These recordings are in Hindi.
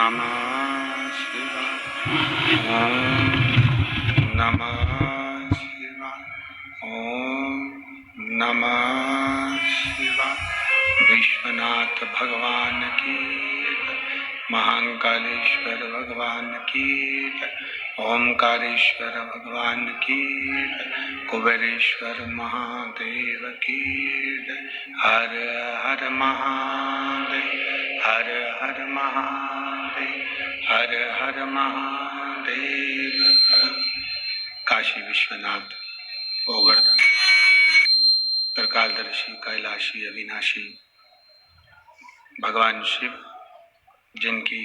नमः शिवाय। ओम नमः शिवाय। ओम नमः शिवाय। विश्वनाथ भगवान की जय। महाकालेश्वर भगवान की जय। ओमकारेश्वर भगवान की जय। कुबेरेश्वर महादेव की जय। हर हर महादेव, हर हर महादेव, हर हर महादेव। काशी विश्वनाथ, गोवर्धन, त्रिकालदर्शी, कैलाशी, अविनाशी भगवान शिव, जिनकी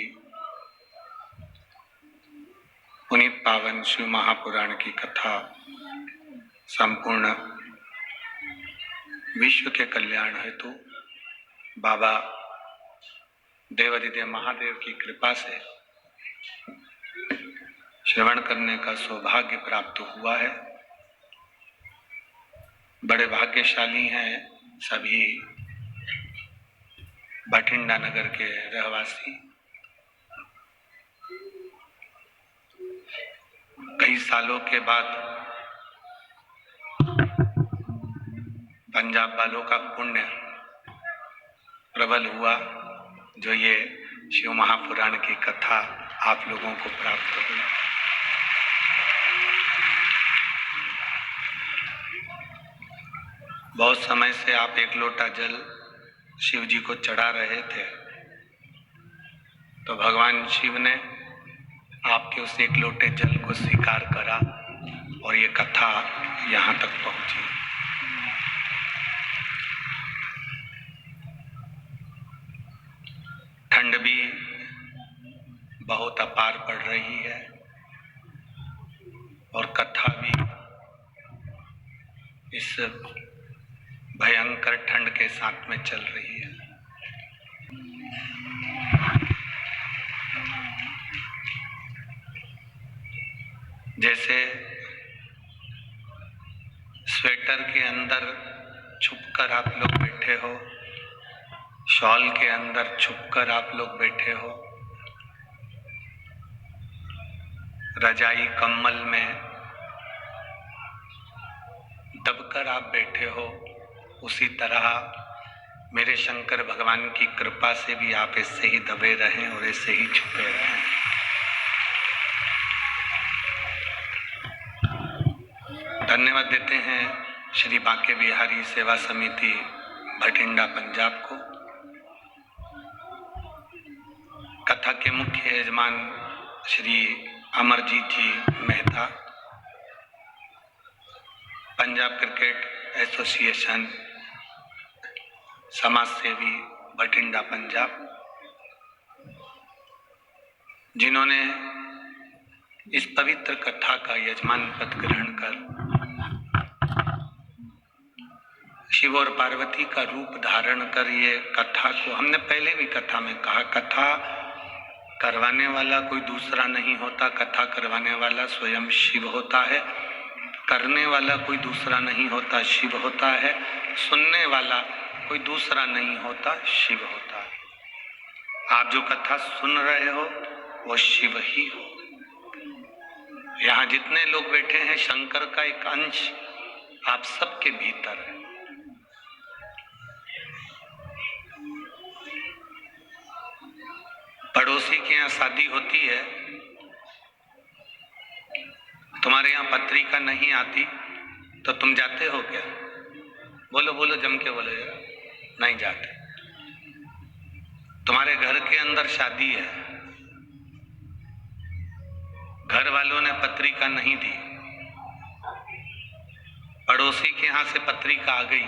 पुनीत पावन शिव महापुराण की कथा संपूर्ण विश्व के कल्याण हेतु बाबा देवाधिदेव महादेव की कृपा से श्रवण करने का सौभाग्य प्राप्त हुआ है। बड़े भाग्यशाली हैं सभी भटिंडा नगर के रहवासी। कई सालों के बाद पंजाब वालों का पुण्य प्रबल हुआ, जो ये शिव महापुराण की कथा आप लोगों को प्राप्त हुई। बहुत समय से आप एक लोटा जल शिव जी को चढ़ा रहे थे, तो भगवान शिव ने आपके उस एक लोटे जल को स्वीकार करा और ये कथा यहाँ तक पहुंची। ठंड भी बहुत अपार पड़ रही है और कथा भी इस भयंकर ठंड के साथ में चल रही है। जैसे स्वेटर के अंदर छुपकर आप लोग बैठे हो, शॉल के अंदर छुपकर आप लोग बैठे हो, रजाई कंबल में दबकर आप बैठे हो, उसी तरह मेरे शंकर भगवान की कृपा से भी आप ऐसे ही दबे रहें और ऐसे ही छुपे रहें। धन्यवाद देते हैं श्री बांके बिहारी सेवा समिति भटिंडा पंजाब को। कथा के मुख्य यजमान श्री अमरजीत जी मेहता, पंजाब क्रिकेट एसोसिएशन समाज सेवी भटिंडा पंजाब, जिन्होंने इस पवित्र कथा का यजमान पद ग्रहण कर शिव और पार्वती का रूप धारण कर ये कथा को, हमने पहले भी कथा में कहा, कथा करवाने वाला कोई दूसरा नहीं होता, कथा करवाने वाला स्वयं शिव होता है। करने वाला कोई दूसरा नहीं होता, शिव होता है। सुनने वाला कोई दूसरा नहीं होता, शिव होता है। आप जो कथा सुन रहे हो वो शिव ही हो। यहाँ जितने लोग बैठे हैं, शंकर का एक अंश आप सबके भीतर है। पड़ोसी के यहाँ शादी होती है, तुम्हारे यहाँ पत्रिका नहीं आती तो तुम जाते हो क्या? बोलो बोलो, जम के बोलो यार। नहीं जाते। तुम्हारे घर के अंदर शादी है, घर वालों ने पत्रिका नहीं दी, पड़ोसी के यहाँ से पत्रिका आ गई,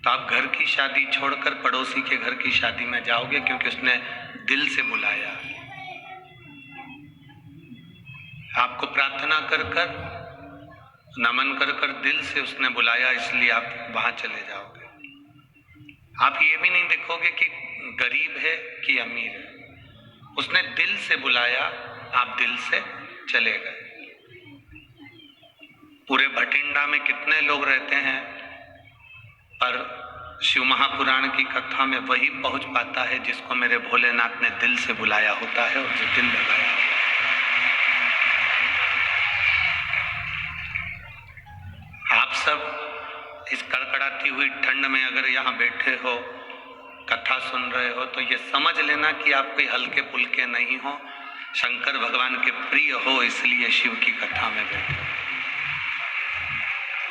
तो आप घर की शादी छोड़कर पड़ोसी के घर की शादी में जाओगे, क्योंकि उसने दिल से बुलाया। आपको प्रार्थना कर कर, नमन कर कर दिल से उसने बुलाया, इसलिए आप वहां चले जाओगे। आप ये भी नहीं देखोगे कि गरीब है कि अमीर है, उसने दिल से बुलाया, आप दिल से चले गए। पूरे भटिंडा में कितने लोग रहते हैं, पर शिव महापुराण की कथा में वही पहुंच पाता है जिसको मेरे भोलेनाथ ने दिल से बुलाया होता है और जो दिल लगाया होता है। आप सब इस कड़कड़ाती हुई ठंड में अगर यहाँ बैठे हो, कथा सुन रहे हो, तो ये समझ लेना कि आप कोई हल्के फुल्के नहीं हो, शंकर भगवान के प्रिय हो, इसलिए शिव की कथा में बैठे हो।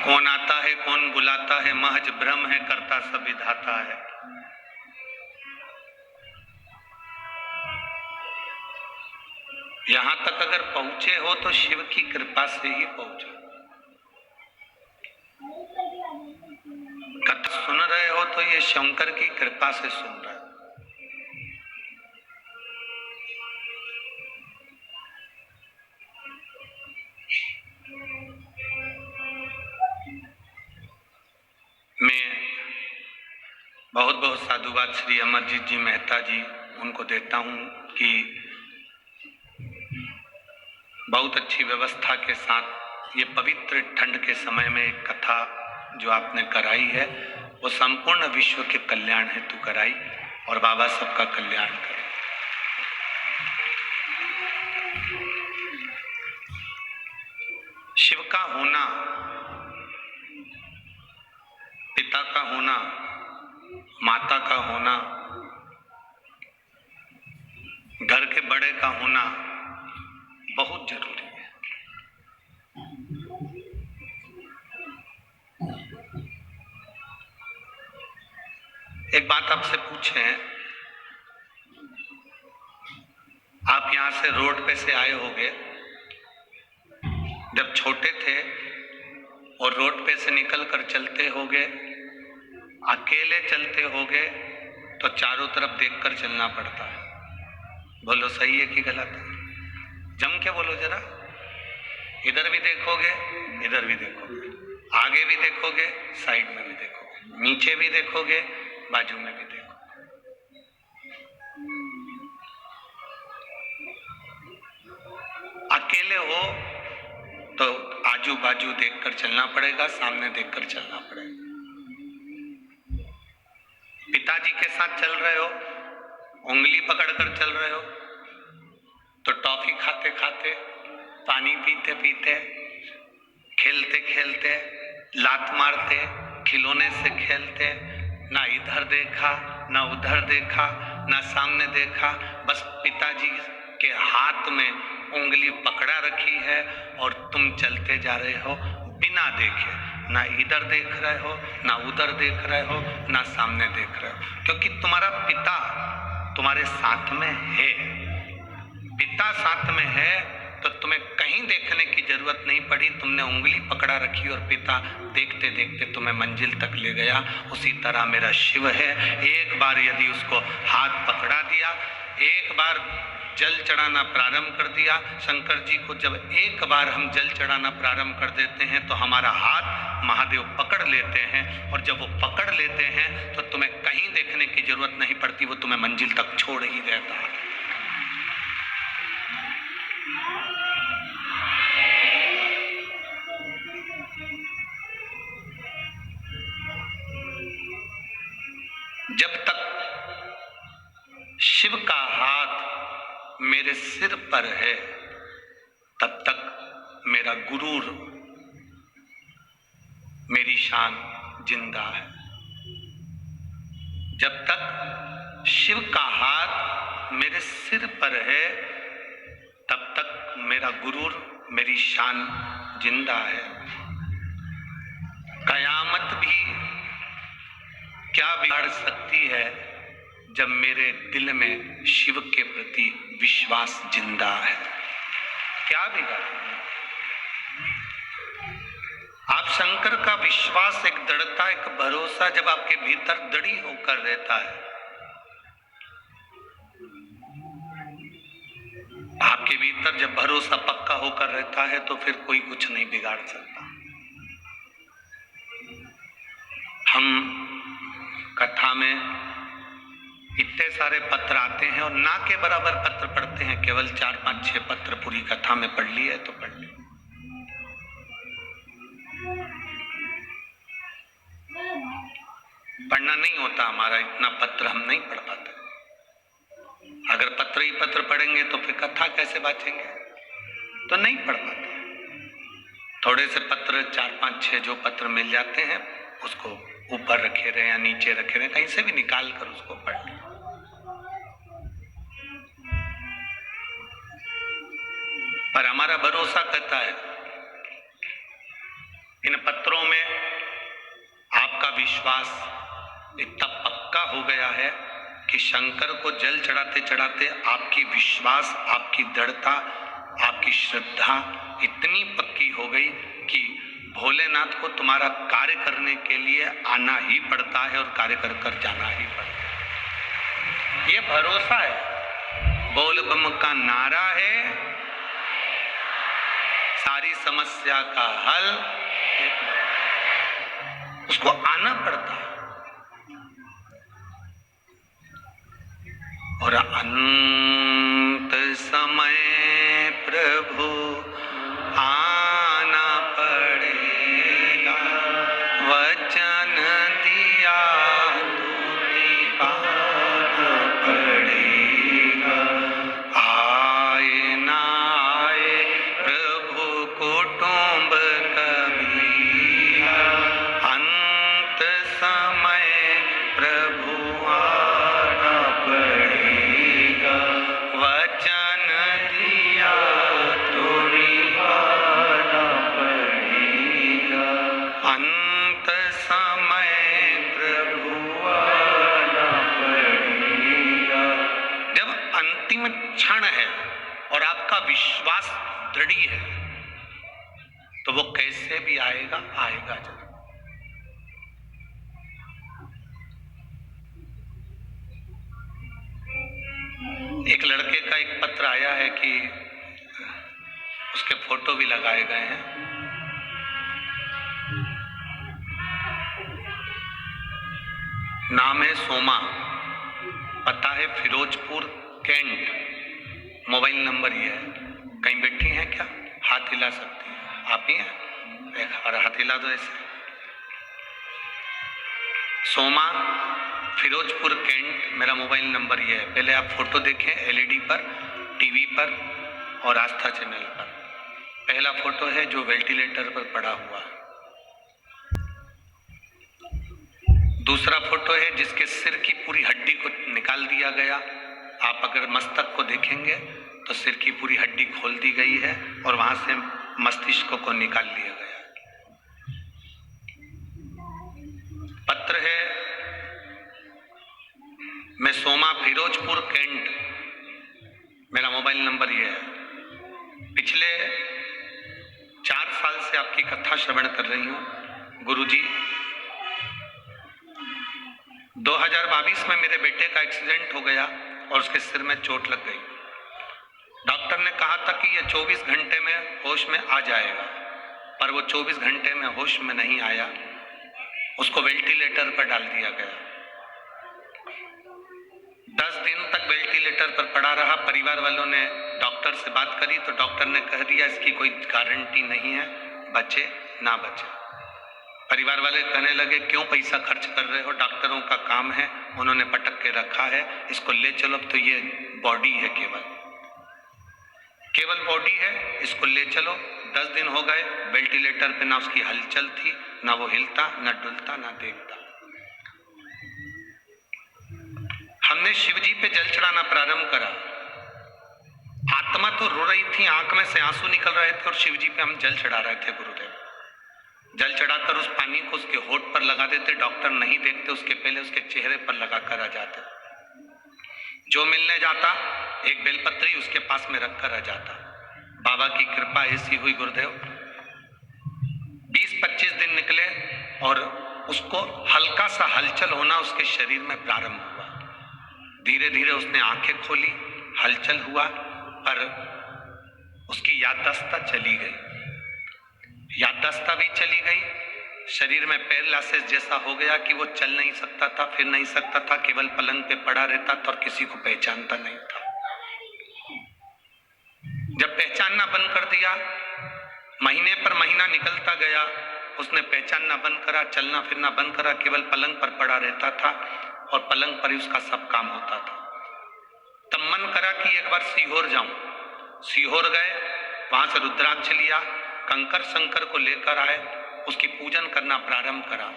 कौन आता है कौन बुलाता है महज भ्रम है, करता सब विधाता है। यहां तक अगर पहुंचे हो तो शिव की कृपा से ही पहुंचे। कथा सुन रहे हो तो ये शंकर की कृपा से सुन रहे हो। मैं बहुत बहुत साधुवाद श्री अमरजीत जी मेहता जी उनको देता हूं कि बहुत अच्छी व्यवस्था के साथ ये पवित्र ठंड के समय में एक कथा जो आपने कराई है वो संपूर्ण विश्व के कल्याण हेतु कराई और बाबा सबका कल्याण करे। शिव का होना, पिता का होना, माता का होना, घर के बड़े का होना बहुत जरूरी है। एक बात आपसे पूछें, आप यहां से रोड पे से आए होंगे, जब छोटे थे और रोड पे से निकल कर चलते होगे, अकेले चलते होगे तो चारों तरफ देखकर चलना पड़ता है। बोलो सही है कि गलत है? जम के बोलो जरा। इधर भी देखोगे, इधर भी देखोगे, आगे भी देखोगे, साइड में भी देखोगे, नीचे भी देखोगे, बाजू में भी देखोगे। अकेले हो तो आजू बाजू देखकर चलना पड़ेगा, सामने देखकर चलना पड़ेगा। पिताजी के साथ चल रहे हो, उंगली पकड़कर चल रहे हो तो टॉफी खाते खाते, पानी पीते पीते, खेलते खेलते, लात मारते, खिलौने से खेलते, ना इधर देखा ना उधर देखा ना सामने देखा, बस पिताजी के हाथ में उंगली पकड़ा रखी है और तुम चलते जा रहे हो बिना देखे, ना इधर देख रहे हो ना उधर देख रहे हो ना सामने देख रहे हो, क्योंकि तुम्हारा पिता तुम्हारे साथ में है। पिता साथ में है तो तुम्हें कहीं देखने की जरूरत नहीं पड़ी, तुमने उंगली पकड़ा रखी और पिता देखते देखते तुम्हें मंजिल तक ले गया। उसी तरह मेरा शिव है, एक बार यदि उसको हाथ पकड़ा दिया, एक बार जल चढ़ाना प्रारंभ कर दिया, शंकर जी को जब एक बार हम जल चढ़ाना प्रारंभ कर देते हैं तो हमारा हाथ महादेव पकड़ लेते हैं, और जब वो पकड़ लेते हैं तो तुम्हें कहीं देखने की जरूरत नहीं पड़ती, वो तुम्हें मंजिल तक छोड़ ही देता है। जब तक शिव का हाथ मेरे सिर पर है तब तक मेरा गुरूर, मेरी शान जिंदा है। जब तक शिव का हाथ मेरे सिर पर है तब तक मेरा गुरूर, मेरी शान जिंदा है। कयामत भी क्या बिगाड़ सकती है जब मेरे दिल में शिव के प्रति विश्वास जिंदा है? क्या बिगाड़? आप शंकर का विश्वास, एक दृढ़ता, एक भरोसा जब आपके भीतर दृढ़ी होकर रहता है, आपके भीतर जब भरोसा पक्का होकर रहता है तो फिर कोई कुछ नहीं बिगाड़ सकता। हम कथा में इतने सारे पत्र आते हैं और ना के बराबर पत्र पढ़ते हैं, केवल 4, 5, 6 पत्र पूरी कथा में पढ़ लिए तो पढ़ लिए। पढ़ना नहीं होता हमारा, इतना पत्र हम नहीं पढ़ पाते। अगर पत्र ही पत्र पढ़ेंगे तो फिर कथा कैसे बाँचेंगे, तो नहीं पढ़ पाते। थोड़े से पत्र 4 5 6 जो पत्र मिल जाते हैं उसको ऊपर रखे रहे या नीचे रखे रहे, कहीं से भी निकाल कर उसको पढ़ लें। पर हमारा भरोसा कहता है इन पत्रों में आपका विश्वास इतना पक्का हो गया है कि शंकर को जल चढ़ाते चढ़ाते आपकी विश्वास, आपकी दृढ़ता, आपकी श्रद्धा इतनी पक्की हो गई कि भोलेनाथ को तुम्हारा कार्य करने के लिए आना ही पड़ता है और कार्य कर कर जाना ही पड़ता है। ये भरोसा है, बोल बम का नारा है, सारी समस्या का हल उसको आना पड़ता है। और अंत समय प्रभु आना पड़ेगा, वचन दिया तो निभाना पड़ेगा। आए ना आए प्रभु कुटुंब कबीरा, अंत समय प्रभु आना पड़ेगा, वचन दिया तो निभाना पड़ेगा। अंत समय प्रभु आना पड़ेगा। जब अंतिम क्षण है और आपका विश्वास दृढ़ है तो वो कैसे भी आएगा, आएगा जरूर। एक लड़के का एक पत्र आया है कि उसके फोटो भी लगाए गए हैं। नाम है सोमा, पता है फिरोजपुर कैंट, मोबाइल नंबर ये है। कहीं बैठी हैं क्या? हाथ हिला सकती हैं, आप ही हैं? एक और हाथ हिला दो ऐसे। सोमा, फिरोजपुर कैंट, मेरा मोबाइल नंबर ये है। पहले आप फोटो देखें एलईडी पर, टीवी पर और आस्था चैनल पर। पहला फोटो है जो वेंटिलेटर पर पड़ा हुआ है। दूसरा फोटो है जिसके सिर की पूरी हड्डी को निकाल दिया गया। आप अगर मस्तक को देखेंगे तो सिर की पूरी हड्डी खोल दी गई है और वहां से मस्तिष्क को निकाल लिया गया। पत्र है, मैं सोमा, फिरोजपुर कैंट, मेरा मोबाइल नंबर ये है। पिछले 4 साल से आपकी कथा श्रवण कर रही हूँ गुरुजी। 2022 में मेरे बेटे का एक्सीडेंट हो गया और उसके सिर में चोट लग गई। डॉक्टर ने कहा था कि ये 24 घंटे में होश में आ जाएगा, पर वो 24 घंटे में होश में नहीं आया। उसको वेंटिलेटर पर डाल दिया गया। 10 दिन तक वेंटिलेटर पर पड़ा रहा। परिवार वालों ने डॉक्टर से बात करी तो डॉक्टर ने कह दिया इसकी कोई गारंटी नहीं है, बचे ना बचे। परिवार वाले कहने लगे क्यों पैसा खर्च कर रहे हो, डॉक्टरों का काम है, उन्होंने पटक के रखा है, इसको ले चलो। तो ये बॉडी है, केवल बॉडी है, इसको ले चलो। 10 दिन हो गए, वेंटिलेटर पे ना उसकी हलचल थी, ना वो हिलता, ना डुलता, ना देखता। हमने शिवजी पे जल चढ़ाना प्रारंभ करा। आत्मा तो रो रही थी, आंख में से आंसू निकल रहे थे और शिवजी पे हम जल चढ़ा रहे थे। गुरुदेव जल चढ़ाकर उस पानी को उसके होठ पर लगा देते। डॉक्टर नहीं देखते, उसके पहले उसके चेहरे पर लगाकर आ जाते। जो मिलने जाता एक बेलपत्री उसके पास में रखकर आ जाता। बाबा की कृपा ऐसी हुई गुरुदेव, 20-25 दिन निकले और उसको हल्का सा हलचल होना उसके शरीर में प्रारंभ हुआ। धीरे धीरे उसने आंखें खोली, हलचल हुआ, पर उसकी याददाश्त चली गई। याददाश्त भी चली गई, शरीर में पैरालिसिस जैसा हो गया कि वो चल नहीं सकता था, फिर नहीं सकता था, केवल पलंग पे पड़ा रहता था और किसी को पहचानता नहीं था। जब पहचानना बंद कर दिया, महीने पर महीना निकलता गया, उसने पहचानना बंद करा, चलना फिरना बंद करा, केवल पलंग पर पड़ा रहता था और पलंग पर ही उसका सब काम होता था। तब मन करा कि एक बार सीहोर जाऊं। सीहोर गए, वहां से रुद्राक्ष लिया, कंकर शंकर को लेकर आए, उसकी पूजन करना प्रारंभ करा।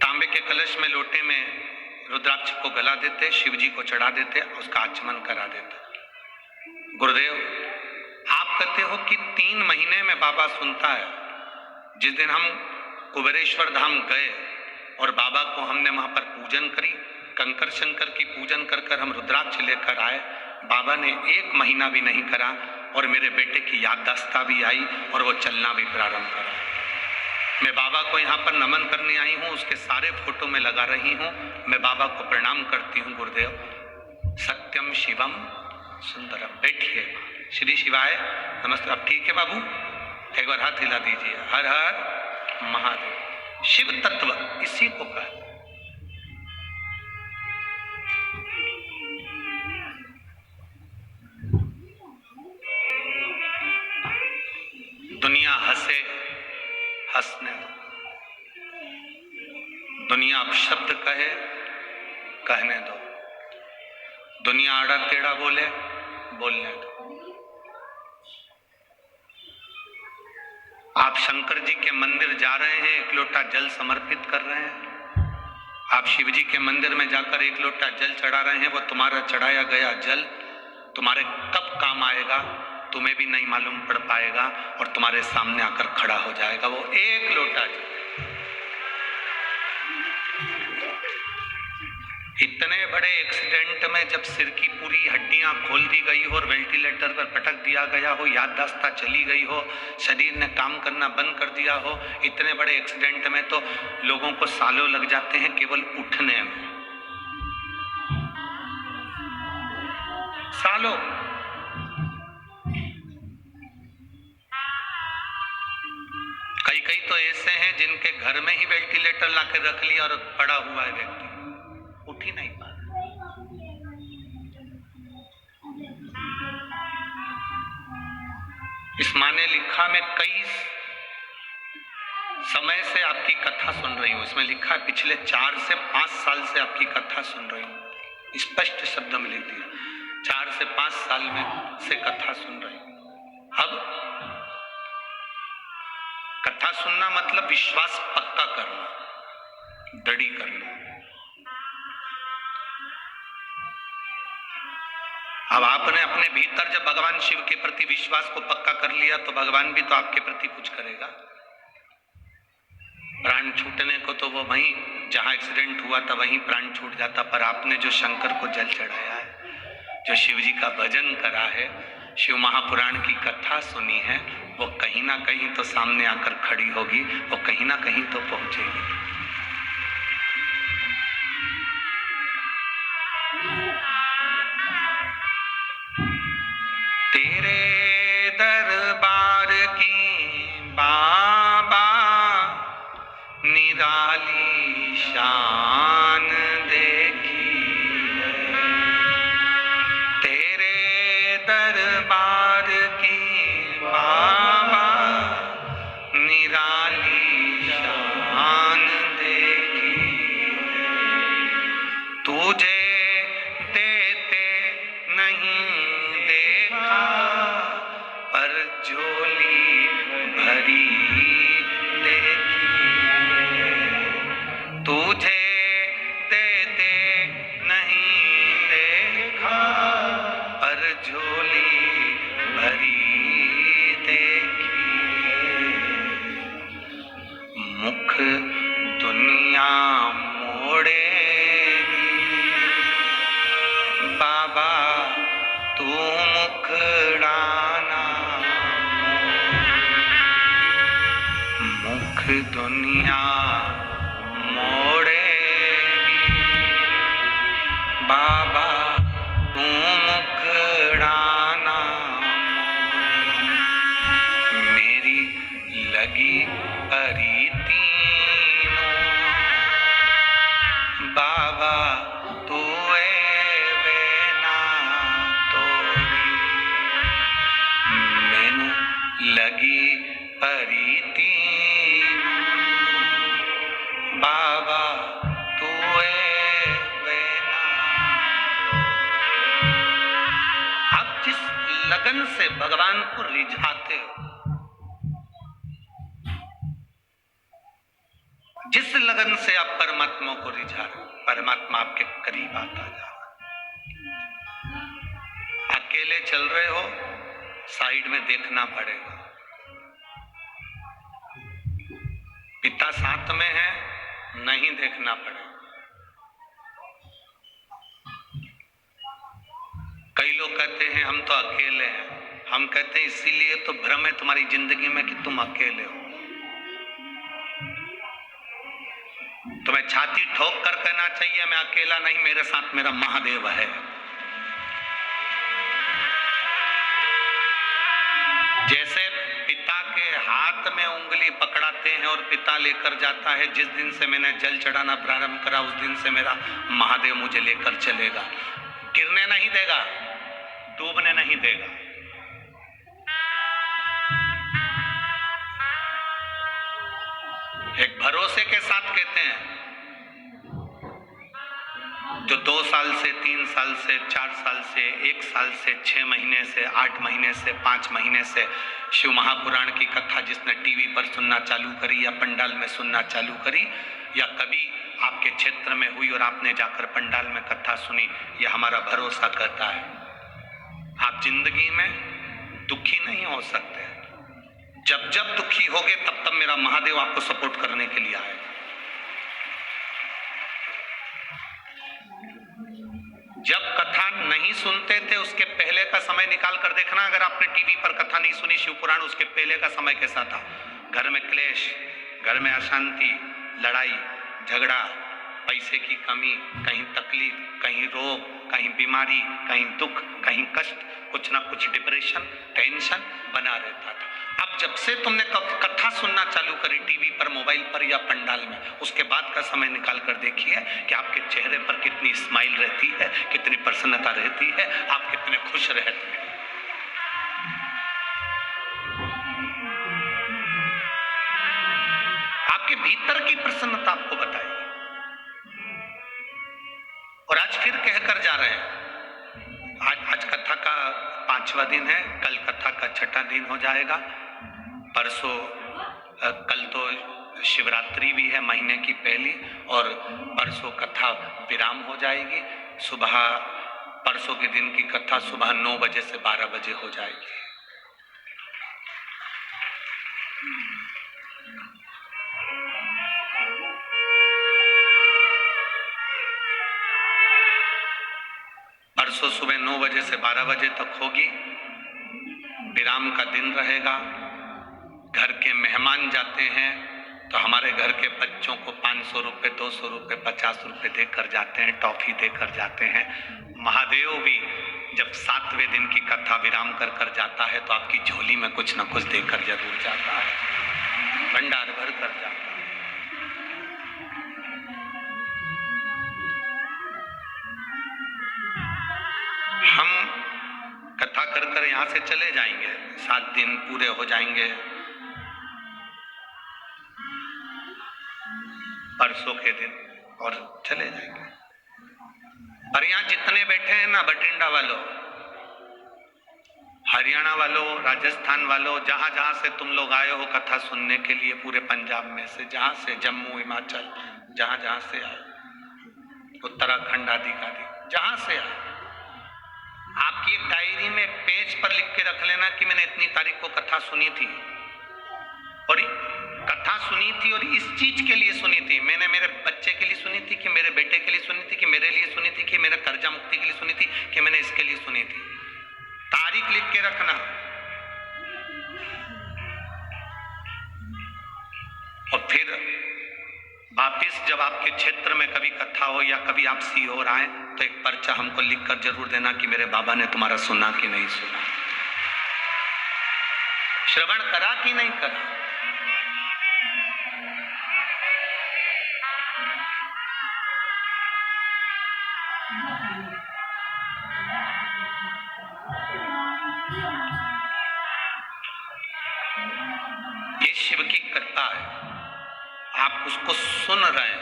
तांबे के कलश में, लोटे में रुद्राक्ष को गला देते, शिव जी को चढ़ा देते, उसका आचमन करा देते। गुरुदेव, आप कहते हो कि 3 महीने में बाबा सुनता है। जिस दिन हम कुबेरेश्वर धाम गए और बाबा को हमने वहां पर पूजन करी, कंकर शंकर की पूजन कर कर हम रुद्राक्ष लेकर आए, बाबा ने 1 महीना भी नहीं करा और मेरे बेटे की याददाश्त भी आई और वो चलना भी प्रारंभ करा। मैं बाबा को यहाँ पर नमन करने आई हूँ, उसके सारे फोटो में लगा रही हूँ। मैं बाबा को प्रणाम करती हूँ। गुरुदेव, सत्यम शिवम सुंदरम। बैठिए। श्री शिवाय नमस्ते। अब ठीक है बाबू, एक बार हाथ हिला दीजिए। हर हर महादेव। शिव तत्व इसी को कहते हैं। दुनिया हंसे, हंसने दो। दुनिया अपशब्द कहे, कहने दो। दुनिया आड़ा टेढ़ा बोले, बोलने दो। आप शंकर जी के मंदिर जा रहे हैं, 1 लोटा जल समर्पित कर रहे हैं। आप शिव जी के मंदिर में जाकर 1 लोटा जल चढ़ा रहे हैं। वो तुम्हारा चढ़ाया गया जल तुम्हारे कब काम आएगा तुम्हें भी नहीं मालूम पड़ पाएगा और तुम्हारे सामने आकर खड़ा हो जाएगा वो 1 लोटा जल। इतने बड़े एक्सीडेंट में जब सिर की पूरी हड्डियां खोल दी गई हो और वेंटिलेटर पर पटक दिया गया हो, याददाश्त चली गई हो, शरीर ने काम करना बंद कर दिया हो, इतने बड़े एक्सीडेंट में तो लोगों को सालों लग जाते हैं केवल उठने में, सालों। कई तो ऐसे हैं जिनके घर में ही वेंटिलेटर लाकर रख लिया और पड़ा हुआ है व्यक्ति, उठ ही नहीं पा रहा। इस माँ ने लिखा, मैं कई समय से आपकी कथा सुन रही हूं। इसमें लिखा है पिछले 4 से 5 साल से आपकी कथा सुन रही हूं। स्पष्ट शब्दों में लिख दिया, 4 से 5 साल में से कथा सुन रही हूं। अब कथा सुनना मतलब विश्वास पक्का करना, दृढ़ करना। अब आपने अपने भीतर जब भगवान शिव के प्रति विश्वास को पक्का कर लिया तो भगवान भी तो आपके प्रति कुछ करेगा। प्राण छूटने को तो वो वहीं जहां एक्सीडेंट हुआ था वहीं प्राण छूट जाता, पर आपने जो शंकर को जल चढ़ाया है, जो शिव जी का भजन करा है, शिव महापुराण की कथा सुनी है, वो कहीं ना कहीं तो सामने आकर खड़ी होगी, वो कहीं ना कहीं तो पहुंचेगी। तेरे दरबार की बाबा निराली शान देखी है, तेरे दरबार की बाबा निराली शान देखी है। तुझे देते नहीं देखा पर झोली भरी देखी है। तुझे देते नहीं देखा पर झोली भरी देखी है। मुख दुनिया मोड़े बाबा तू मुखड़ाना, मुख दुनिया मोड़ेगी बाबा तू मुखड़ाना। मेरी लगी अरी तीनों बाबा तू लगी से भगवान को रिझाते हो, जिस लगन से आप परमात्मा को रिझा रहे हो, परमात्मा आपके करीब आता जा रहा है। अकेले चल रहे हो, साइड में देखना पड़ेगा, पिता साथ में है, नहीं देखना पड़ेगा। कई लोग कहते हैं हम तो अकेले हैं, हम कहते हैं इसीलिए तो भ्रम है तुम्हारी जिंदगी में कि तुम अकेले हो। तुम्हें छाती ठोक कर कहना चाहिए मैं अकेला नहीं, मेरे साथ मेरा महादेव है। जैसे पिता के हाथ में उंगली पकड़ाते हैं और पिता लेकर जाता है, जिस दिन से मैंने जल चढ़ाना प्रारंभ करा उस दिन से मेरा महादेव मुझे लेकर चलेगा, गिरने नहीं देगा, डूबने नहीं देगा। एक भरोसे के साथ कहते हैं, जो 2 साल से 3 साल से 4 साल से 1 साल से 6 महीने से 8 महीने से 5 महीने से शिव महापुराण की कथा जिसने टीवी पर सुनना चालू करी या पंडाल में सुनना चालू करी, या कभी आपके क्षेत्र में हुई और आपने जाकर पंडाल में कथा सुनी, यह हमारा भरोसा करता है आप जिंदगी में दुखी नहीं हो सकते। जब जब दुखी होगे तब तब मेरा महादेव आपको सपोर्ट करने के लिए आए। जब कथा नहीं सुनते थे उसके पहले का समय निकाल कर देखना, अगर आपने टीवी पर कथा नहीं सुनी शिव पुराण, उसके पहले का समय कैसा था। घर में क्लेश, घर में अशांति, लड़ाई झगड़ा, पैसे की कमी, कहीं तकलीफ, कहीं रोग, कहीं बीमारी, कहीं दुख, कहीं कष्ट, कुछ ना कुछ डिप्रेशन, टेंशन बना रहता था। अब जब से तुमने कथा सुनना चालू करी टीवी पर, मोबाइल पर या पंडाल में, उसके बाद का समय निकाल कर देखिए कि आपके चेहरे पर कितनी स्माइल रहती है, कितनी प्रसन्नता रहती है, आप कितने खुश रहते हैं। आपके भीतर की प्रसन्नता आपको बताइए। और आज फिर कहकर जा रहे हैं, आज कथा का 5वां दिन है, कल कथा का 6ठा दिन हो जाएगा, परसों कल तो शिवरात्रि भी है महीने की पहली, और परसों कथा विराम हो जाएगी। सुबह परसों के दिन की कथा सुबह 9 बजे से 12 बजे हो जाएगी। परसों सुबह 9 बजे से 12 बजे तक होगी, विराम का दिन रहेगा। घर के मेहमान जाते हैं तो हमारे घर के बच्चों को 500 रुपये, 200 रुपये, 50 रुपये देकर जाते हैं, टॉफी देकर जाते हैं। महादेव भी जब 7वें दिन की कथा विराम कर कर जाता है तो आपकी झोली में कुछ न कुछ देकर जरूर जाता है, भंडार भर कर जाता है। हम कथा कर कर यहाँ से चले जाएंगे, 7 दिन पूरे हो जाएंगे परसों के दिन और चले जाएंगे। और यहाँ जितने बैठे हैं ना, बठिंडा वालों, हरियाणा वालों, राजस्थान वालों, जहां जहां से तुम लोग आए हो कथा सुनने के लिए, पूरे पंजाब में से, जहां से, जम्मू, हिमाचल, जहां जहां से आए, उत्तराखंड आदि जहां से आए, आपकी एक डायरी में पेज पर लिख के रख लेना कि मैंने इतनी तारीख को कथा सुनी थी, और कथा सुनी थी और इस चीज के लिए सुनी थी। मैंने मेरे बच्चे के लिए सुनी थी, कि मेरे बेटे के लिए सुनी थी, कि मेरे लिए सुनी थी, कि मेरे कर्जा मुक्ति के लिए सुनी थी, कि मैंने इसके लिए सुनी थी। तारीख लिख के रखना। और फिर वापिस जब आपके क्षेत्र में कभी कथा हो या कभी आप सीहोर आए तो एक पर्चा हमको लिख कर जरूर देना कि मेरे बाबा ने तुम्हारा सुना कि नहीं सुना, श्रवण करा कि नहीं करा। ये शिव की कृपा है, आप उसको सुन रहे हैं।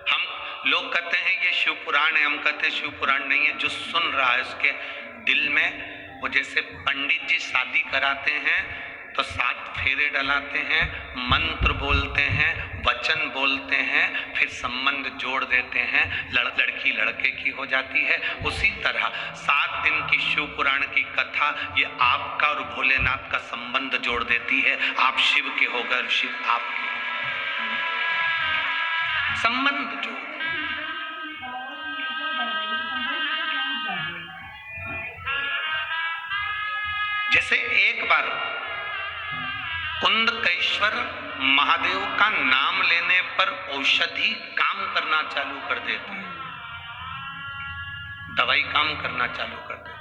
हम लोग कहते हैं ये शिव पुराण है, हम कहते हैं शिव पुराण नहीं है। जो सुन रहा है उसके दिल में वो जैसे पंडित जी शादी कराते हैं तो 7 फेरे डलाते हैं, मंत्र बोलते हैं, वचन बोलते हैं, फिर संबंध जोड़ देते हैं, लड़की लड़के की हो जाती है। उसी तरह 7 दिन की शिव पुराण की कथा ये आपका और भोलेनाथ का संबंध जोड़ देती है। आप शिव के हो गए, शिव आपके, संबंध जोड़। जैसे एक बार कुंदकेश्वर महादेव का नाम लेने पर औषधि काम करना चालू कर देती है, दवाई काम करना चालू कर देती है।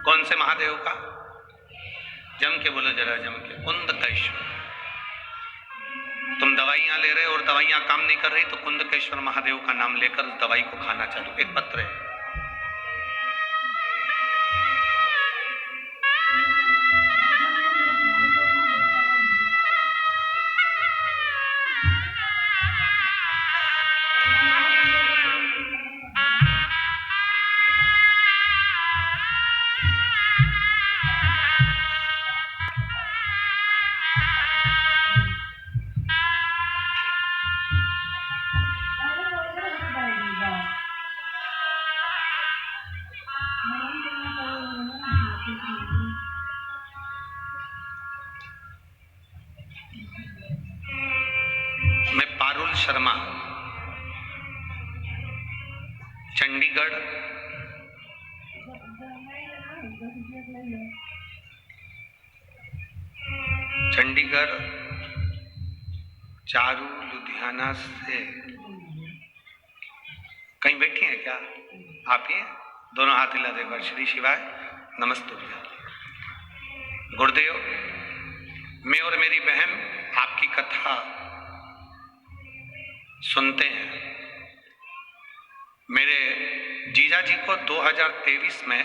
कौन से महादेव का? जम के बोलो जरा, जम के। कुंदकेश्वर। तुम दवाइयां ले रहे हो और दवाइयां काम नहीं कर रही तो कुंदकेश्वर महादेव का नाम लेकर उस दवाई को खाना चालू। एक पत्र है, मैं पारुल शर्मा, चंडीगढ़ चारू लुधियाना से। कहीं बैठी हैं क्या आप? ही दोनों हाथ हिला दे। श्री शिवाय, नमस्ते। गुरुदेव, मैं और मेरी बहन आपकी कथा सुनते हैं। मेरे जीजा जी को 2023 में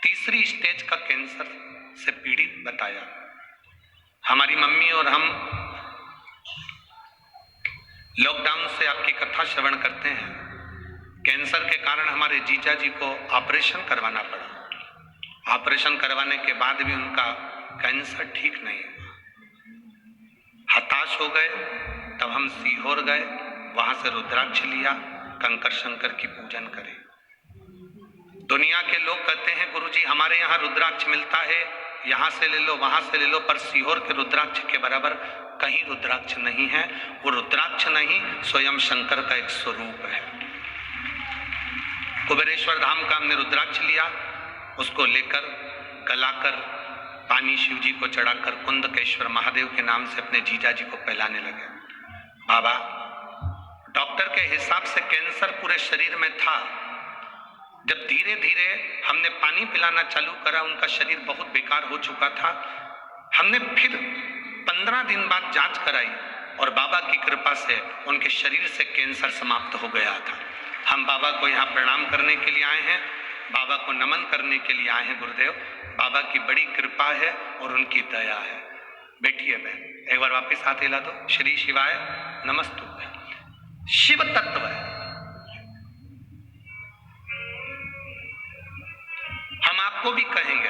3री स्टेज का कैंसर से पीड़ित बताया। हमारी मम्मी और हम लॉकडाउन से आपकी कथा श्रवण करते हैं। कैंसर के कारण हमारे जीजा जी को ऑपरेशन करवाना पड़ा। ऑपरेशन करवाने के बाद भी उनका कैंसर ठीक नहीं हुआ। हताश हो गए, तब हम सीहोर गए, वहां से रुद्राक्ष लिया, कंकर शंकर की पूजन करे। दुनिया के लोग कहते हैं गुरुजी हमारे यहाँ रुद्राक्ष मिलता है, यहाँ से ले लो, वहां से ले लो, पर सीहोर के रुद्राक्ष के बराबर कहीं रुद्राक्ष नहीं है। वो रुद्राक्ष नहीं, स्वयं शंकर का एक स्वरूप है। कुबेरेश्वर धाम का हमने रुद्राक्ष लिया, उसको लेकर गलाकर पानी शिव जी को चढ़ाकर कुंदकेश्वर महादेव के नाम से अपने जीजा जी को पिलाने लगे। बाबा, डॉक्टर के हिसाब से कैंसर पूरे शरीर में था। जब धीरे धीरे हमने पानी पिलाना चालू करा, उनका शरीर बहुत बेकार हो चुका था। हमने फिर 15 दिन बाद जांच कराई और बाबा की कृपा से उनके शरीर से कैंसर समाप्त हो गया था। हम बाबा को यहाँ प्रणाम करने के लिए आए हैं, बाबा को नमन करने के लिए आए हैं। गुरुदेव, बाबा की बड़ी कृपा है और उनकी दया है। बैठिए बहन, एक बार वापस हाथ हिला दो। श्री शिवाय, नमस्तुभ्यं। शिव तत्व है। हम आपको भी कहेंगे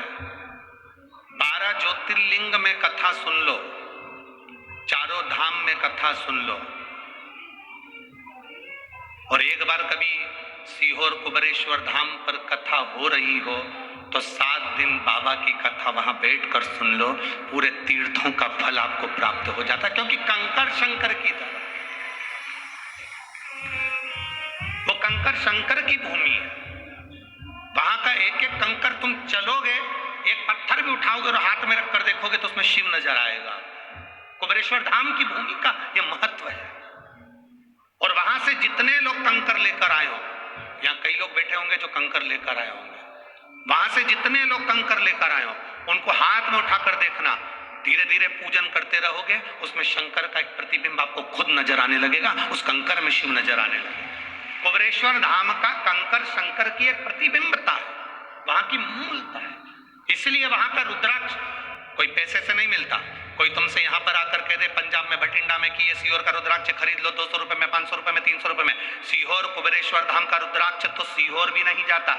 12 ज्योतिर्लिंग में कथा सुन लो, चारों धाम में कथा सुन लो, और एक बार कभी सीहोर कुबेरेश्वर धाम पर कथा हो रही हो तो 7 दिन बाबा की कथा वहां बैठकर सुन लो, पूरे तीर्थों का फल आपको प्राप्त हो जाता है। क्योंकि कंकर शंकर की तरह, वो कंकर शंकर की भूमि है। वहां का एक एक कंकर तुम चलोगे, एक पत्थर भी उठाओगे और हाथ में रखकर देखोगे तो उसमें शिव नजर आएगा। कुबेरेश्वर धाम की भूमि का यह महत्व है। और वहां से जितने लोग कंकर लेकर आए हो, यहाँ कई लोग बैठे होंगे जो कंकर लेकर आए होंगे, वहां से जितने लोग कंकर लेकर आए हो उनको हाथ में उठाकर देखना। धीरे धीरे पूजन करते रहोगे, उसमें शंकर का एक प्रतिबिंब आपको खुद नजर आने लगेगा, उस कंकर में शिव नजर आने लगेगा। कुबेरेश्वर धाम का कंकर शंकर की एक प्रतिबिंबता है, वहां की मूलता है। इसलिए वहां का रुद्राक्ष कोई पैसे से नहीं मिलता। कोई तुमसे यहाँ पर आकर कह दे पंजाब में भटिंडा में कि ये सीहोर का रुद्राक्ष खरीद लो 200 रुपए में, 500 रुपए में, 300 रुपए में। सीहोर कुबेरेश्वर धाम का रुद्राक्ष तो सीहोर भी नहीं जाता,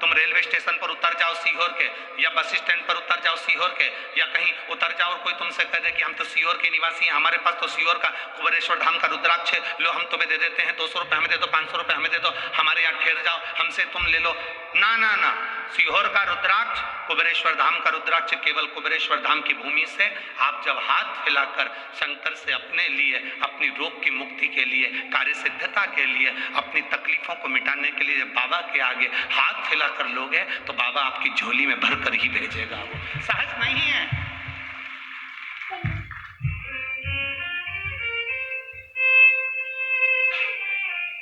तुम रेलवे स्टेशन पर उतर जाओ सीहोर के, या बस स्टैंड पर उतर जाओ सीहोर के, या कहीं उतर जाओ और कोई तुमसे कह दे कि हम तो सीहोर के निवासी हैं, हमारे पास तो सीहोर का कुबेरेश्वर धाम का रुद्राक्ष है, लो हम तुम्हें दे देते हैं, 200 रुपये हमें दे दो, 500 रुपये हमें दे दो, हमारे यहाँ ठहर जाओ, हमसे तुम ले लो। ना ना ना, सीहोर का रुद्राक्ष, कुबेरेश्वर धाम का रुद्राक्ष केवल कुबेरेश्वर धाम की भूमि से आप जब हाथ फैलाकर शंकर से अपने लिए, अपनी रोग की मुक्ति के लिए, कार्य सिद्धता के लिए, अपनी तकलीफों को मिटाने के लिए बाबा के आगे हाथ फैलाकर लोगे तो बाबा आपकी झोली में भरकर ही भेजेगा। वो सहज नहीं है।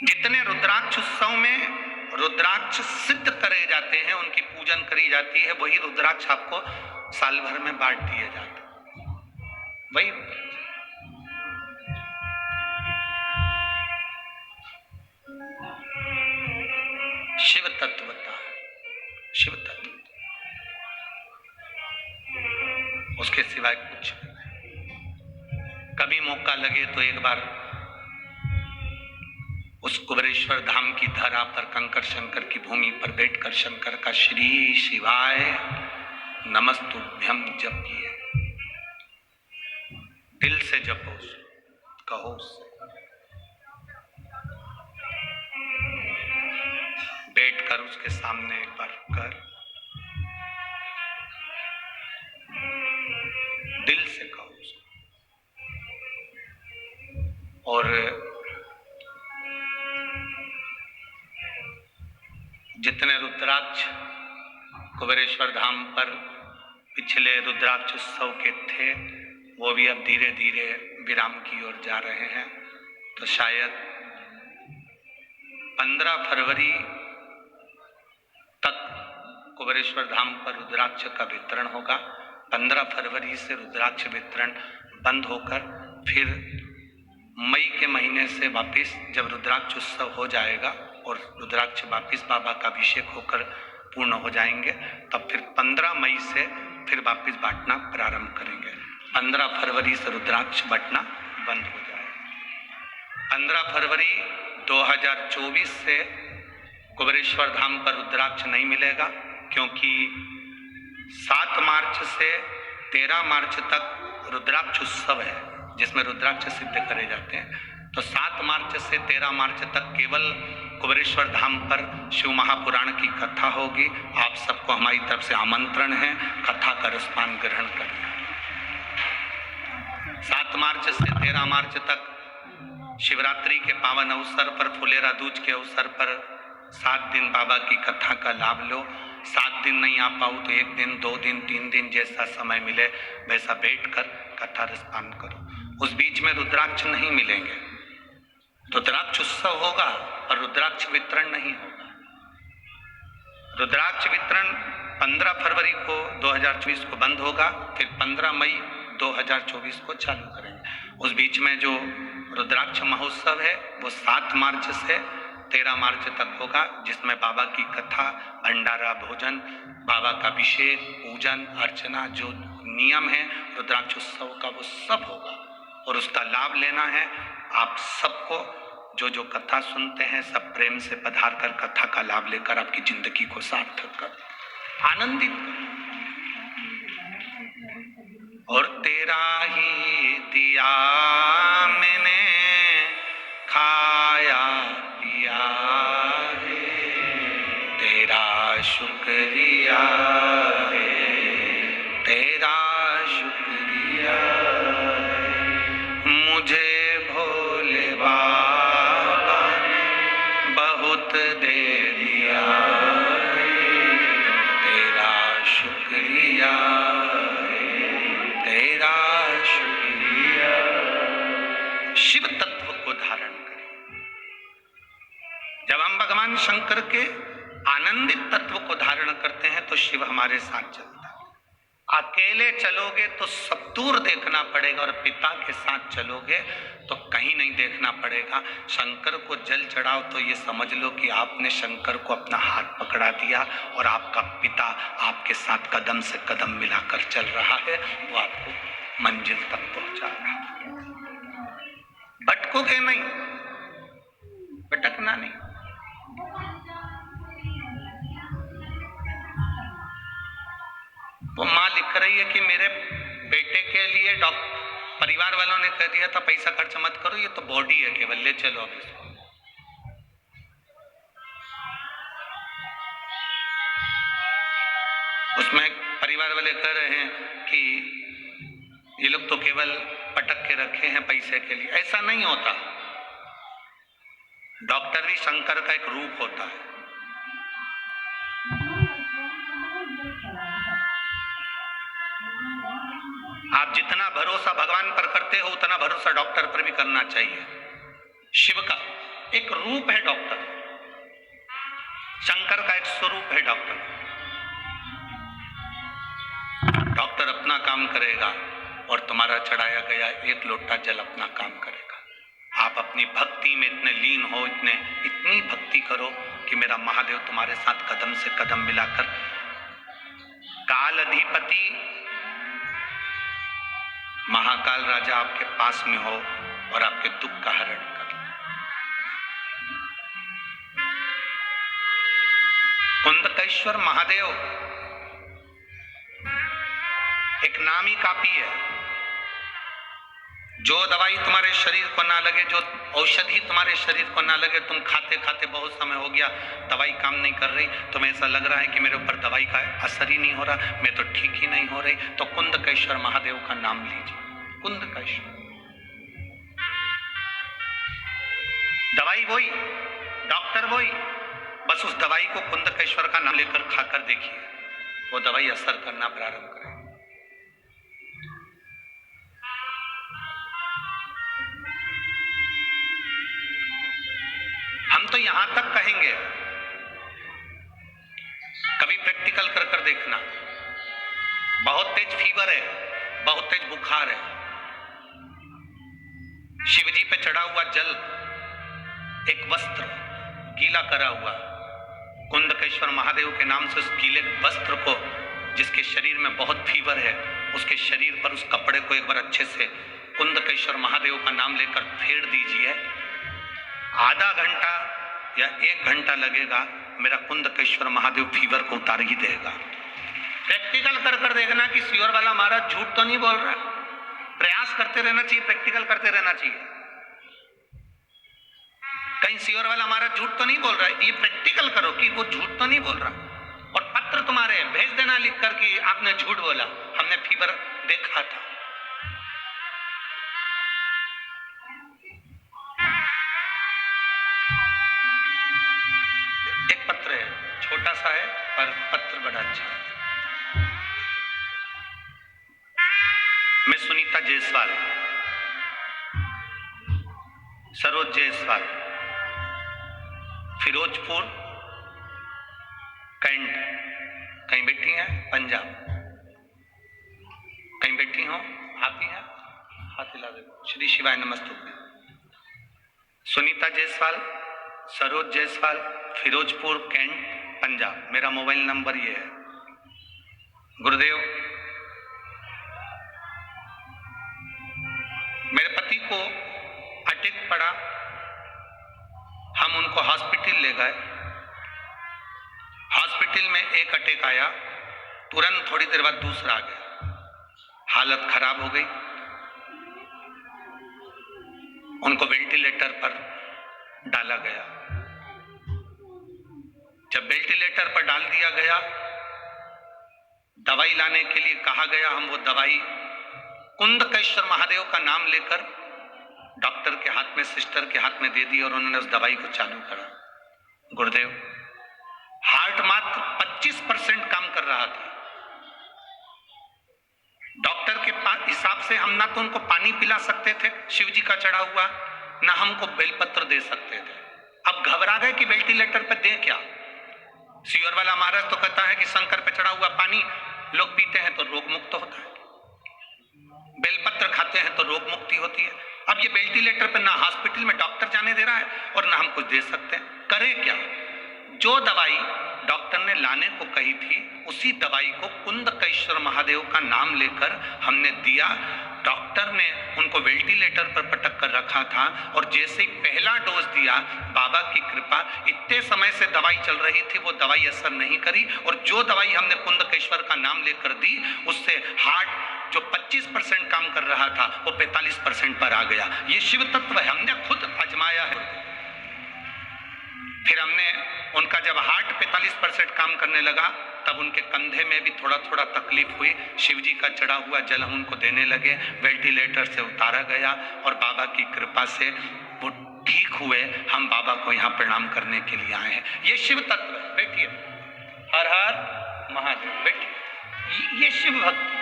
जितने रुद्राक्ष उत्सव में रुद्राक्ष सिद्ध करे जाते हैं, उनकी पूजन करी जाती है, वही रुद्राक्ष आपको साल भर में बांट दिए जाते हैं। वही शिव तत्वता, शिव तत्व, उसके सिवाय कुछ नहीं। कभी मौका लगे तो एक बार उस कुबेरेश्वर धाम की धरा पर कंकर शंकर की भूमि पर बैठकर शंकर का श्री शिवाय नमस्तुभ्यम जपिए, दिल से जपो, कहो, बैठकर उसके सामने एक बार कर दिल से कहो और जितने रुद्राक्ष कुबेरेश्वर धाम पर पिछले रुद्राक्ष उत्सव के थे वो भी अब धीरे धीरे विराम की ओर जा रहे हैं। तो शायद 15 फरवरी तक कुबेरेश्वर धाम पर रुद्राक्ष का वितरण होगा। 15 फरवरी से रुद्राक्ष वितरण बंद होकर फिर मई के महीने से वापिस जब रुद्राक्ष उत्सव हो जाएगा और रुद्राक्ष वापिस बाबा का अभिषेक होकर पूर्ण हो जाएंगे, तब फिर 15 मई से फिर वापिस बांटना प्रारंभ करेंगे। 15 फरवरी से रुद्राक्ष बांटना बंद हो जाएगा। 15 फरवरी 2024 से कुबेरेश्वर धाम पर रुद्राक्ष नहीं मिलेगा, क्योंकि 7 मार्च से 13 मार्च तक रुद्राक्ष उत्सव है जिसमें रुद्राक्ष सिद्ध करे जाते हैं। तो 7 मार्च से 13 मार्च तक केवल कुबेरेश्वर धाम पर शिव महापुराण की कथा होगी। आप सबको हमारी तरफ से आमंत्रण है कथा का रसपान ग्रहण करना। 7 मार्च से 13 मार्च तक शिवरात्रि के पावन अवसर पर, फुलेरा दूज के अवसर पर 7 दिन बाबा की कथा का लाभ लो। 7 दिन नहीं आ पाओ तो 1 दिन, 2 दिन, 3 दिन जैसा समय मिले वैसा बैठकर कथा रसपान करो। उस बीच में रुद्राक्ष नहीं मिलेंगे। रुद्राक्ष उत्सव होगा और रुद्राक्ष वितरण नहीं होगा। रुद्राक्ष वितरण 15 फरवरी को 2024 को बंद होगा, फिर 15 मई 2024 को चालू करेंगे। उस बीच में जो रुद्राक्ष महोत्सव है वो 7 मार्च से 13 मार्च तक होगा, जिसमें बाबा की कथा, भंडारा, भोजन, बाबा का अभिषेक, पूजन अर्चना, जो नियम है रुद्राक्ष उत्सव का वो सब होगा और उसका लाभ लेना है। आप सबको जो जो कथा सुनते हैं सब प्रेम से पधार कर कथा का लाभ लेकर आपकी जिंदगी को सार्थक कर, आनंदित कर। और तेरा ही दिया मैंने खाया पिया है, तेरा शुक्रिया है, तेरा शुक्रिया है। मुझे भोले बाबा ने बहुत दे दिया है, तेरा शुक्रिया है, तेरा शुक्रिया। शिव तत्व को धारण करें। जब हम भगवान शंकर के आनंदित तत्व को धारण करते हैं तो शिव हमारे साथ चलता है। अकेले चलोगे तो सब दूर देखना पड़ेगा और पिता के साथ चलोगे तो कहीं नहीं देखना पड़ेगा। शंकर को जल चढ़ाओ तो ये समझ लो कि आपने शंकर को अपना हाथ पकड़ा दिया और आपका पिता आपके साथ कदम से कदम मिलाकर चल रहा है, वो आपको मंजिल तक पहुंचा रहा है। भटकोगे नहीं, भटकना नहीं। वो माँ लिख रही है कि मेरे बेटे के लिए परिवार वालों ने कह दिया था पैसा खर्च मत करो, ये तो बॉडी है केवल, ले चलो अब इसको। उसमें परिवार वाले कह रहे हैं कि ये लोग तो केवल पटक के रखे हैं पैसे के लिए। ऐसा नहीं होता। डॉक्टर भी शंकर का एक रूप होता है। आप जितना भरोसा भगवान पर करते हो उतना भरोसा डॉक्टर पर भी करना चाहिए। शिव का एक रूप है डॉक्टर, शंकर का एक स्वरूप है डॉक्टर। डॉक्टर अपना काम करेगा और तुम्हारा चढ़ाया गया एक लोटा जल अपना काम करेगा। आप अपनी भक्ति में इतने लीन हो, इतनी भक्ति करो कि मेरा महादेव तुम्हारे साथ कदम से कदम मिलाकर काल अधिपति महाकाल राजा आपके पास में हो और आपके दुख का हरण कर। कुंदकेश्वर महादेव एक नामी कापी है। जो दवाई तुम्हारे शरीर को ना लगे, जो औषधि तुम्हारे शरीर को ना लगे, तुम खाते खाते बहुत समय हो गया दवाई काम नहीं कर रही, तुम्हें ऐसा लग रहा है कि मेरे ऊपर दवाई का असर ही नहीं हो रहा, मैं तो ठीक ही नहीं हो रही, तो कुंदकेश्वर महादेव का नाम लीजिए। कुंदकेश्वर दवाई वही, डॉक्टर वही, बस उस दवाई को कुंदकेश्वर का नाम लेकर खाकर देखिए, वो दवाई असर करना प्रारंभ करेगी। हम तो यहां तक कहेंगे, कभी प्रैक्टिकल कर कर देखना। बहुत तेज फीवर है, बहुत तेज बुखार है, शिवजी पे चढ़ा हुआ जल, एक वस्त्र गीला करा हुआ, कुंदकेश्वर महादेव के नाम से उस गीले वस्त्र को, जिसके शरीर में बहुत फीवर है, उसके शरीर पर उस कपड़े को एक बार अच्छे से कुंदकेश्वर महादेव का नाम लेकर फेर दीजिए। आधा घंटा या 1 घंटा लगेगा, मेरा कुंदकेश्वर महादेव फीवर को उतार ही देगा। प्रैक्टिकल कर कर देखना कि सियोर वाला महाराज झूठ तो नहीं बोल रहा। प्रयास करते रहना चाहिए, प्रैक्टिकल करते रहना चाहिए। कहीं सियोर वाला महाराज झूठ तो नहीं बोल रहा है, ये प्रैक्टिकल करो कि वो झूठ तो नहीं बोल रहा। और पत्र तुम्हारे भेज देना लिख कर कि आपने झूठ बोला, हमने फीवर देखा था। एक पत्र है, छोटा सा है पर पत्र बड़ा अच्छा है। मैं सुनीता जायसवाल, सरोज जायसवाल, फिरोजपुर कैंट, कहीं बैठी हैं पंजाब, कहीं बैठी हो आप ही हैं, हाथ हिला दे। श्री शिवाय नमस्तुभ्यं। सुनीता जायसवाल, सरोज जायसवाल, फिरोजपुर कैंट, पंजाब। मेरा मोबाइल नंबर ये है। गुरुदेव, मेरे पति को अटैक पड़ा, हम उनको हॉस्पिटल ले गए। हॉस्पिटल में एक अटैक आया, तुरंत थोड़ी देर बाद दूसरा आ गया, हालत खराब हो गई। उनको वेंटिलेटर पर डाला गया। जब वेंटिलेटर पर डाल दिया गया, दवाई लाने के लिए कहा गया, हम वो दवाई कुंदकेश्वर महादेव का नाम लेकर डॉक्टर के हाथ में, सिस्टर के हाथ में दे दी और उन्होंने उस दवाई को चालू करा। गुरुदेव, हार्ट मात्र 25% काम कर रहा था। डॉक्टर के हिसाब से हम ना तो उनको पानी पिला सकते थे शिव जी का चढ़ा हुआ, ना हमको बेलपत्र दे सकते थे। अब घबरा गए कि वेंटिलेटर पर दें क्या। सियोर वाला महाराज तो कहता है कि शंकर पे चढ़ा हुआ पानी लोग पीते हैं तो रोग मुक्त होता है, बेलपत्र खाते हैं तो रोग मुक्ति होती है। अब ये वेंटिलेटर पे ना हॉस्पिटल में डॉक्टर जाने दे रहा है और ना हम कुछ दे सकते हैं, करें क्या। जो दवाई डॉक्टर ने लाने को कही थी, उसी दवाई को कुंदकेश्वर महादेव का नाम लेकर हमने दिया। डॉक्टर ने उनको वेंटिलेटर पर पटक कर रखा था और जैसे ही पहला डोज दिया, बाबा की कृपा, इतने समय से दवाई चल रही थी, वो दवाई असर नहीं करी और जो दवाई हमने कुंदकेश्वर का नाम लेकर दी उससे हार्ट जो 25% काम कर रहा था वो 45% पर आ गया। ये शिव तत्व है, हमने खुद आजमाया है। फिर हमने उनका जब हार्ट 45% काम करने लगा तब उनके कंधे में भी थोड़ा थोड़ा तकलीफ हुई। शिवजी का चढ़ा हुआ जल हम उनको देने लगे, वेंटिलेटर से उतारा गया और बाबा की कृपा से वो ठीक हुए। हम बाबा को यहाँ प्रणाम करने के लिए आए हैं। ये शिव तत्व है। बैठिए, हर हर महादेव, बैठिए। ये शिव भक्ति।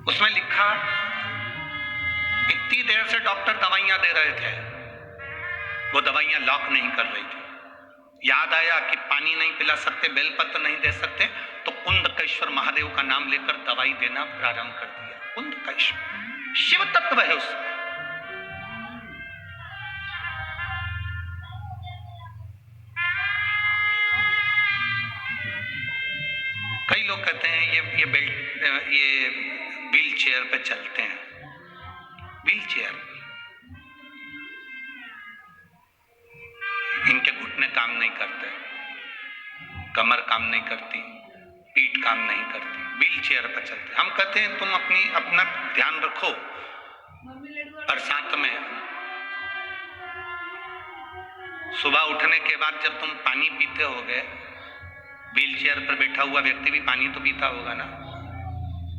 उसमें लिखा, इतनी देर से डॉक्टर दवाइयां दे रहे थे, वो दवाइयां लॉक नहीं कर रही थी। याद आया कि पानी नहीं पिला सकते, बेलपत्र नहीं दे सकते, तो कुंदकेश्वर महादेव का नाम लेकर दवाई देना प्रारंभ कर दिया। कुंदकेश्वर शिव तत्व है उसमें। कई लोग कहते हैं ये व्हील चेयर पे चलते हैं। व्हील चेयर, इनके घुटने काम नहीं करते, कमर काम नहीं करती, पीठ काम नहीं करती, व्हील चेयर पर चलते। हम कहते हैं तुम अपना ध्यान रखो। बरसात में सुबह उठने के बाद जब तुम पानी पीते होगे, व्हील चेयर पर बैठा हुआ व्यक्ति भी पानी तो पीता होगा ना।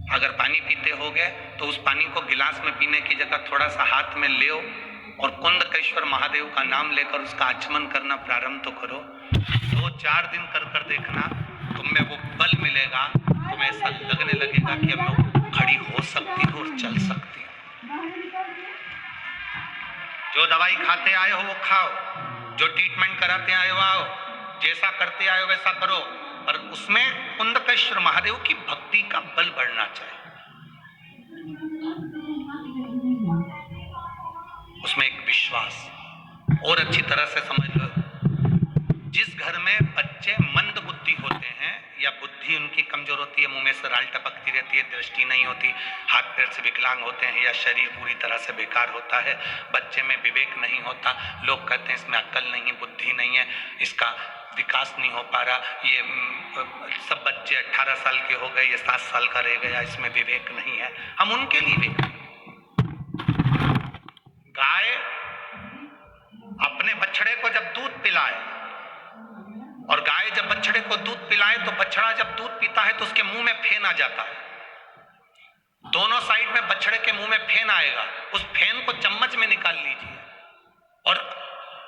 अगर पानी पीते होगे तो उस पानी को गिलास में पीने की जगह थोड़ा सा हाथ में ले और कुंदकेश्वर महादेव का नाम लेकर उसका आचमन करना प्रारंभ तो करो। 2-4 दिन कर देखना, तुम्हें वो बल मिलेगा। तुम्हें ऐसा लगने लगेगा कि अब मैं खड़ी हो सकती हूँ और चल सकती हूँ। जो दवाई खाते आए हो वो खाओ, जो ट्रीटमेंट कराते आए हो आओ, जैसा करते आए हो वैसा करो, पर उसमें कुंदकेश्वर महादेव की भक्ति का बल बढ़ना चाहिए। उसमें एक विश्वास। और अच्छी तरह से समझ लो, जिस घर में बच्चे मंद बुद्धि होते हैं या बुद्धि उनकी कमजोर होती है, मुंह में से राल टपकती रहती है, दृष्टि नहीं होती, हाथ पैर से विकलांग होते हैं या शरीर पूरी तरह से बेकार होता है, बच्चे में विवेक नहीं होता, लोग कहते हैं इसमें अक्ल नहीं, बुद्धि नहीं है, इसका विकास नहीं हो पा रहा, ये सब बच्चे 18 साल के हो गए, ये 7 साल का रह गया, इसमें विवेक नहीं है। हम उनके लिए भी, गाय अपने बछड़े को जब दूध पिलाए और गाय जब बछड़े को दूध पिलाए तो बछड़ा जब दूध पीता है तो उसके मुंह में फेन आ जाता है। दोनों साइड में बछड़े के मुंह में फेन आएगा, उस फेन को चम्मच में निकाल लीजिए और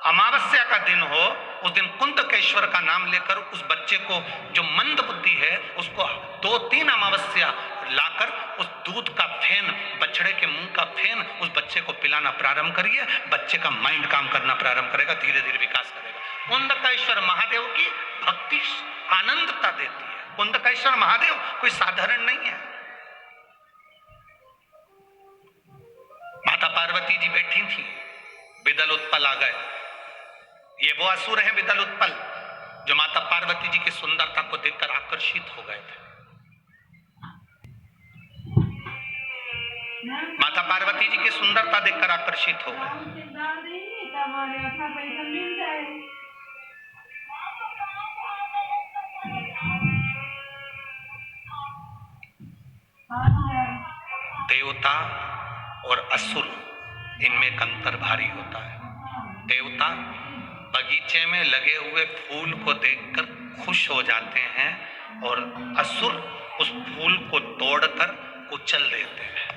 अमावस्या का दिन हो, उस दिन कुंदकेश्वर का नाम लेकर उस बच्चे को जो मंद बुद्धि है उसको 2-3 अमावस्या लाकर उस दूध का फेन, बछड़े के मुंह का फेन उस बच्चे को पिलाना प्रारंभ करिए। बच्चे का माइंड काम करना प्रारंभ करेगा, धीरे धीरे विकास करेगा। कुंदकेश्वर महादेव की भक्ति आनंदता देती है। कुंदकेश्वर महादेव कोई साधारण नहीं है। माता पार्वती जी बैठी थी, विदल उत्पल आ गए। ये वो असुर हैं विदल उत्पल जो माता पार्वती जी की सुंदरता को देखकर आकर्षित हो गए थे। माता पार्वती जी की सुंदरता देखकर आकर्षित हो गए। देवता और असुर, इनमें एक अंतर भारी होता है। देवता बगीचे में लगे हुए फूल को देखकर खुश हो जाते हैं और असुर उस फूल को तोड़कर कुचल देते हैं।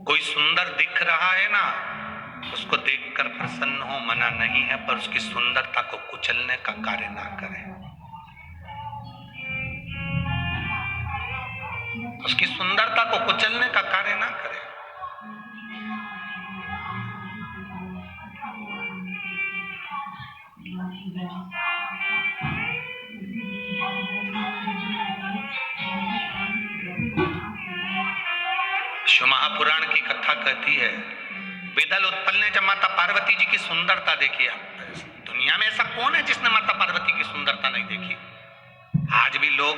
कोई सुंदर दिख रहा है ना, उसको देखकर प्रसन्न हो, मना नहीं है, पर उसकी सुंदरता को कुचलने का कार्य ना करें। उसकी सुंदरता को कुचलने का कार्य ना करें। शिव महापुराण की कथा कहती है, विदल उत्पल ने जब माता पार्वती जी की सुंदरता देखी, दुनिया में ऐसा कौन है जिसने माता पार्वती की सुंदरता नहीं देखी? आज भी लोग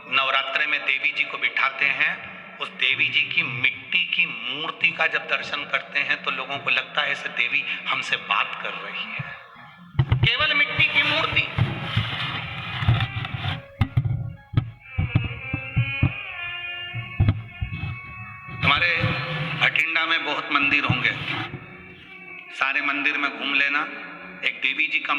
नवरात्रे में देवी जी को बिठाते हैं, उस देवी जी की मिट्टी की मूर्ति का जब दर्शन करते हैं तो लोगों को लगता है ऐसे देवी हमसे बात कर रही है। केवल मिट्टी की मूर्ति। हमारे भटिंडा में बहुत मंदिर होंगे, सारे मंदिर में घूम लेना, एक देवी जी का